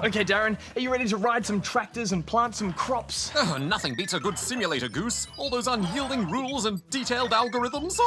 Okay, Darren, are you ready to ride some tractors and plant some crops? Oh, nothing beats a good simulator, Goose. All those unyielding rules and detailed algorithms.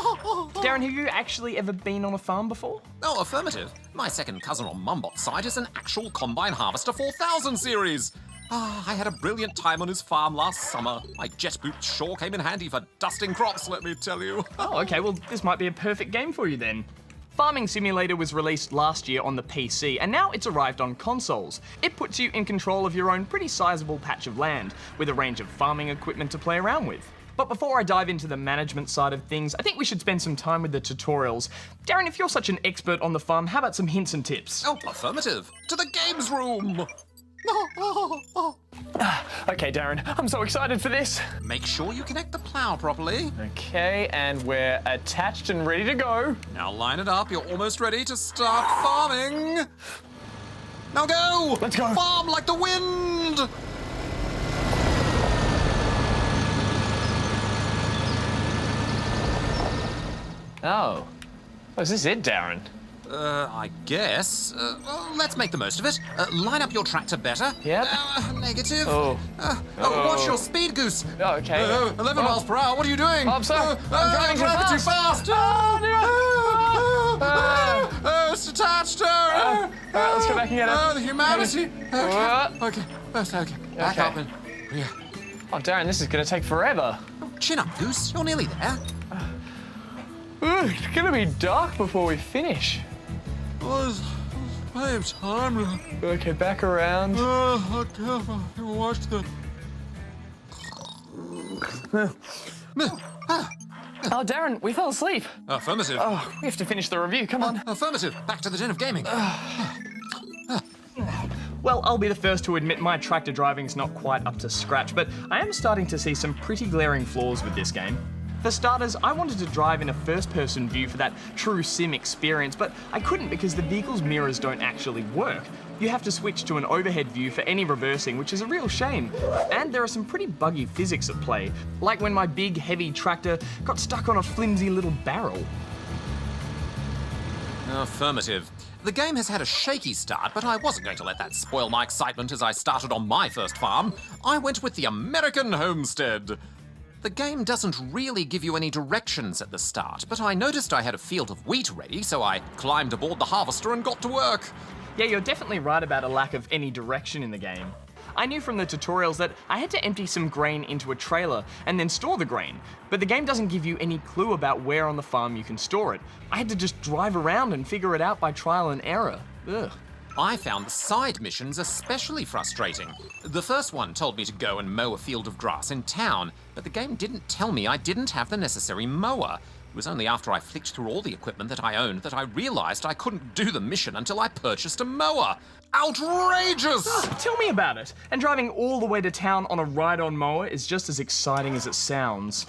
Darren, have you actually ever been on a farm before? Oh, affirmative. My second cousin on Mumbot's side is an actual Combine Harvester 4000 series. I had a brilliant time on his farm last summer. My jet boots sure came in handy for dusting crops, let me tell you. Oh, okay, well, this might be a perfect game for you then. Farming Simulator was released last year on the PC, and now it's arrived on consoles. It puts you in control of your own pretty sizable patch of land, with a range of farming equipment to play around with. But before I dive into the management side of things, I think we should spend some time with the tutorials. Darren, if you're such an expert on the farm, how about some hints and tips? Oh, affirmative. To the games room. Okay, Darren, I'm so excited for this. Make sure you connect the plow properly. Okay, and we're attached and ready to go. Now line it up. You're almost ready to start farming. Now go! Let's go. Farm like the wind! Oh. Is this it, Darren? I guess. Well, let's make the most of it. Line up your tractor better. Yep. Negative. Oh. Watch your speed, Goose. Oh, okay. 11 miles per hour. What are you doing? I'm sorry. I'm driving too fast. It's detached. All right, let's go back and get it. The humanity. Okay. Back up and... Yeah. Oh, Darren, this is going to take forever. Chin up, Goose. You're nearly there. It's going to be dark before we finish. There's plenty of time. Okay, back around. Watch the... Oh, Darren, we fell asleep. Affirmative. Oh, we have to finish the review. Come on. Affirmative. Back to the den of gaming. Well, I'll be the first to admit my tractor driving's not quite up to scratch, but I am starting to see some pretty glaring flaws with this game. For starters, I wanted to drive in a first-person view for that true sim experience, but I couldn't because the vehicle's mirrors don't actually work. You have to switch to an overhead view for any reversing, which is a real shame. And there are some pretty buggy physics at play, like when my big, heavy tractor got stuck on a flimsy little barrel. Affirmative. The game has had a shaky start, but I wasn't going to let that spoil my excitement as I started on my first farm. I went with the American homestead. The game doesn't really give you any directions at the start, but I noticed I had a field of wheat ready, so I climbed aboard the harvester and got to work. Yeah, you're definitely right about a lack of any direction in the game. I knew from the tutorials that I had to empty some grain into a trailer and then store the grain, but the game doesn't give you any clue about where on the farm you can store it. I had to just drive around and figure it out by trial and error. Ugh. I found the side missions especially frustrating. The first one told me to go and mow a field of grass in town, but the game didn't tell me I didn't have the necessary mower. It was only after I flicked through all the equipment that I owned that I realized I couldn't do the mission until I purchased a mower. Outrageous! Tell me about it. And driving all the way to town on a ride-on mower is just as exciting as it sounds.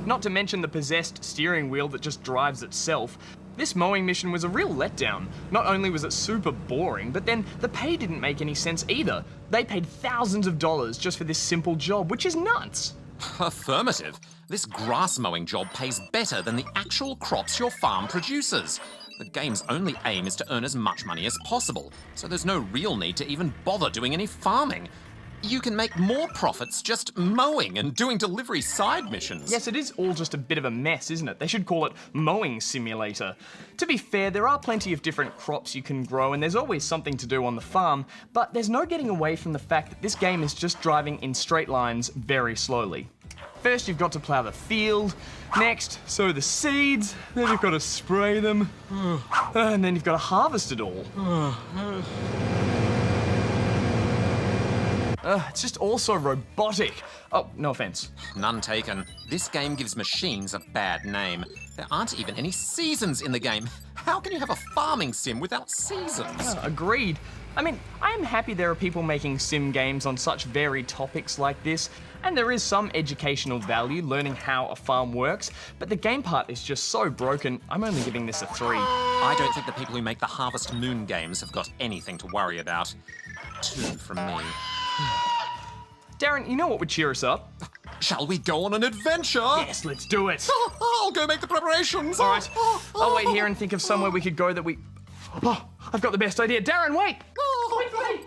Not to mention the possessed steering wheel that just drives itself. This mowing mission was a real letdown. Not only was it super boring, but then the pay didn't make any sense either. They paid thousands of dollars just for this simple job, which is nuts. Affirmative. This grass mowing job pays better than the actual crops your farm produces. The game's only aim is to earn as much money as possible, so there's no real need to even bother doing any farming. You can make more profits just mowing and doing delivery side missions. Yes, it is all just a bit of a mess, isn't it? They should call it Mowing Simulator. To be fair, there are plenty of different crops you can grow and there's always something to do on the farm, but there's no getting away from the fact that this game is just driving in straight lines very slowly. First, you've got to plough the field. Next, sow the seeds. Then you've got to spray them. And then you've got to harvest it all. It's just all so robotic. Oh, no offense. None taken. This game gives machines a bad name. There aren't even any seasons in the game. How can you have a farming sim without seasons? Agreed. I mean, I am happy there are people making sim games on such varied topics like this, and there is some educational value learning how a farm works, but the game part is just so broken, I'm only giving this a 3. I don't think the people who make the Harvest Moon games have got anything to worry about. 2 from me. Darren, you know what would cheer us up? Shall we go on an adventure? Yes, let's do it. I'll go make the preparations. All right, I'll wait here and think of somewhere we could go that we... Oh, I've got the best idea. Darren, wait! Wait for me!